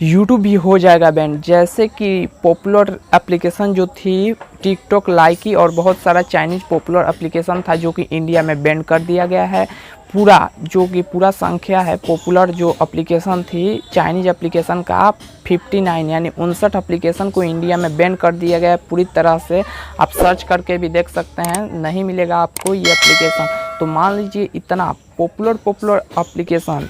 YouTube भी हो जाएगा बैन। जैसे कि पॉपुलर एप्लीकेशन जो थी टिकटॉक, लाइकी और बहुत सारा चाइनीज पॉपुलर एप्लीकेशन था जो कि इंडिया में बैन कर दिया गया है। पूरा संख्या है पॉपुलर जो एप्लीकेशन थी चाइनीज एप्लीकेशन का 59 यानी 59 एप्लीकेशन को इंडिया में बैन कर दिया गया है पूरी तरह से। आप सर्च करके भी देख सकते हैं, नहीं मिलेगा आपको ये एप्लीकेशन। तो मान लीजिए इतना पॉपुलर एप्लीकेशन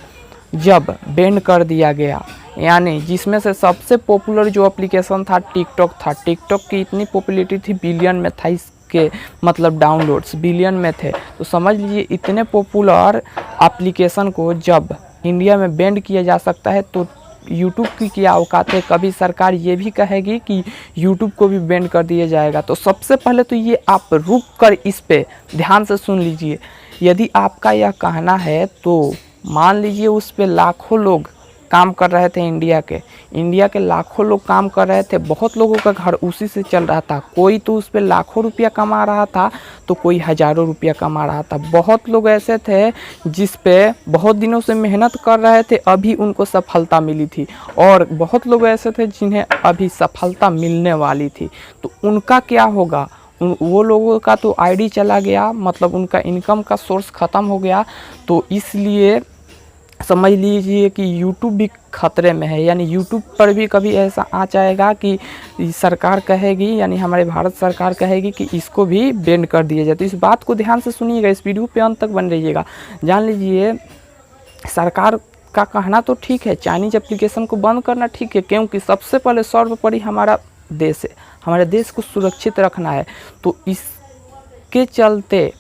जब बैन कर दिया गया, यानी जिसमें से सबसे पॉपुलर जो एप्लीकेशन था टिकटॉक की इतनी पॉपुलैरिटी थी, बिलियन में था इसके मतलब डाउनलोड्स बिलियन में थे। तो समझ लीजिए इतने पॉपुलर एप्लीकेशन को जब इंडिया में बैन किया जा सकता है तो यूट्यूब की क्या औकात है। कभी सरकार ये भी कहेगी कि यूट्यूब को भी बैन कर दिया जाएगा। तो सबसे पहले तो ये आप रुक कर इस पे ध्यान से सुन लीजिए। यदि आपका यह कहना है तो मान लीजिए उस पे लाखों लोग काम कर रहे थे, इंडिया के लाखों लोग काम कर रहे थे, बहुत लोगों का घर उसी से चल रहा था। कोई तो उस पे लाखों रुपया कमा रहा था तो कोई हज़ारों रुपया कमा रहा था। बहुत लोग ऐसे थे जिस पे बहुत दिनों से मेहनत कर रहे थे, अभी उनको सफलता मिली थी, और बहुत लोग ऐसे थे जिन्हें अभी सफलता मिलने वाली थी। तो उनका क्या होगा? वो लोगों का तो आईडी चला गया, मतलब उनका इनकम का सोर्स ख़त्म हो गया। तो इसलिए समझ लीजिए कि यूट्यूब भी खतरे में है। यानी यूट्यूब पर भी कभी ऐसा आ जाएगा कि सरकार कहेगी, यानी हमारे भारत सरकार कहेगी कि इसको भी बैन कर दिया जाए। तो इस बात को ध्यान से सुनिएगा, इस वीडियो पे अंत तक बन रहिएगा। जान लीजिए सरकार का कहना तो ठीक है, चाइनीज एप्लीकेशन को बंद करना ठीक है, क्योंकि सबसे पहले सर्वोपरि हमारा देश है, हमारे देश को सुरक्षित रखना है। तो इसके चलते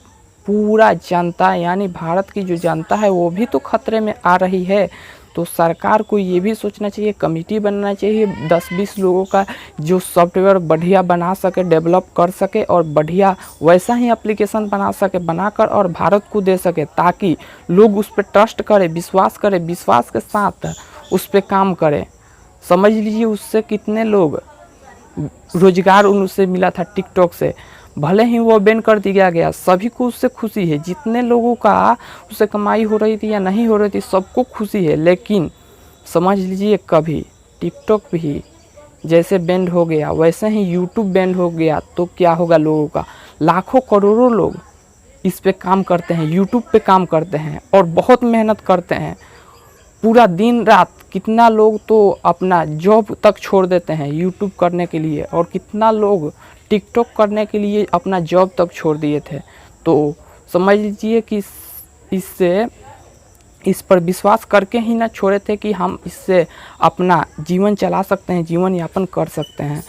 पूरा जनता यानी भारत की जो जनता है वो भी तो खतरे में आ रही है। तो सरकार को ये भी सोचना चाहिए, कमेटी बनना चाहिए 10-20 लोगों का जो सॉफ्टवेयर बढ़िया बना सके, डेवलप कर सके और बढ़िया वैसा ही एप्लीकेशन बना सके, बनाकर और भारत को दे सके, ताकि लोग उस पर ट्रस्ट करें, विश्वास करें, विश्वास के साथ उस पर काम करें। समझ लीजिए उससे कितने लोग रोजगार उनसे मिला था टिकटॉक से। भले ही वो बैन कर दिया गया, सभी को उससे खुशी है, जितने लोगों का उससे कमाई हो रही थी या नहीं हो रही थी सबको खुशी है। लेकिन समझ लीजिए कभी टिकटॉक भी जैसे बैन हो गया वैसे ही यूट्यूब बैन हो गया तो क्या होगा लोगों का? लाखों करोड़ों लोग इस पे काम करते हैं, यूट्यूब पे काम करते हैं और बहुत मेहनत करते हैं पूरा दिन रात। कितना लोग तो अपना जॉब तक छोड़ देते हैं यूट्यूब करने के लिए, और कितना लोग टिकटॉक करने के लिए अपना जॉब तक छोड़ दिए थे। तो समझ लीजिए कि इस पर विश्वास करके ही ना छोड़े थे कि हम इससे अपना जीवन चला सकते हैं, जीवन यापन कर सकते हैं,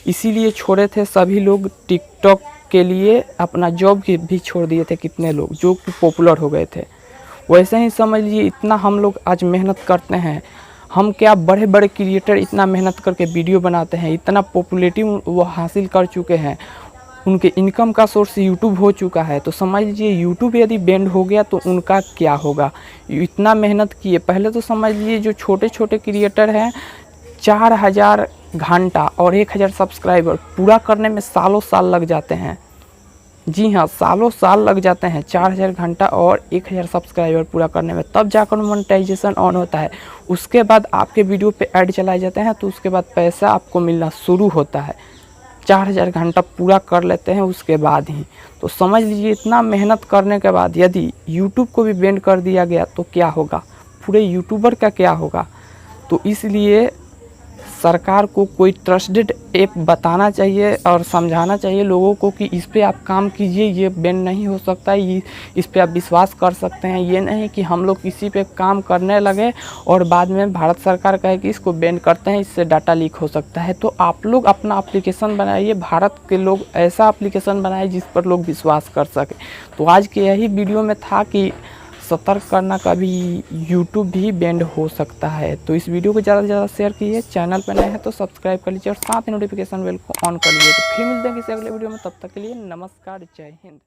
इसीलिए छोड़े थे। सभी लोग टिकटॉक के लिए अपना जॉब भी छोड़ दिए थे, कितने लोग जो कि पॉपुलर हो गए थे। वैसे ही समझ लीजिए इतना हम लोग आज मेहनत करते हैं, हम क्या बड़े बड़े क्रिएटर इतना मेहनत करके वीडियो बनाते हैं, इतना पॉपुलैरिटी वो हासिल कर चुके हैं, उनके इनकम का सोर्स यूट्यूब हो चुका है। तो समझ लीजिए यूट्यूब यदि बैंड हो गया तो उनका क्या होगा? इतना मेहनत किए, पहले तो समझ लीजिए जो छोटे छोटे क्रिएटर हैं 4000 घंटा और 1000 सब्सक्राइबर पूरा करने में सालों साल लग जाते हैं। जी हाँ, सालों साल लग जाते हैं 4000 घंटा और 1000 सब्सक्राइबर पूरा करने में, तब जाकर मोनेटाइजेशन ऑन होता है। उसके बाद आपके वीडियो पे ऐड चलाए जाते हैं तो उसके बाद पैसा आपको मिलना शुरू होता है। 4000 घंटा पूरा कर लेते हैं उसके बाद ही। तो समझ लीजिए इतना मेहनत करने के बाद यदि यूट्यूब को भी बैन कर दिया गया तो क्या होगा? पूरे यूट्यूबर का क्या होगा? तो इसलिए सरकार को कोई ट्रस्टेड ऐप बताना चाहिए और समझाना चाहिए लोगों को कि इस पे आप काम कीजिए, ये बैन नहीं हो सकता, ये इस पे आप विश्वास कर सकते हैं। ये नहीं कि हम लोग किसी पे काम करने लगे और बाद में भारत सरकार कहे कि इसको बैन करते हैं, इससे डाटा लीक हो सकता है। तो आप लोग अपना एप्लीकेशन बनाइए, भारत के लोग ऐसा एप्लीकेशन बनाए जिस पर लोग विश्वास कर सके। तो आज के यही वीडियो में था कि सतर्क करना, कभी यूट्यूब भी बैंड हो सकता है। तो इस वीडियो को ज़्यादा से ज़्यादा शेयर कीजिए, चैनल पर नए हैं तो सब्सक्राइब कर लीजिए और साथ ही नोटिफिकेशन बेल को ऑन कर लीजिए। तो फिर मिलते हैं किसी अगले वीडियो में, तब तक के लिए नमस्कार, जय हिंद।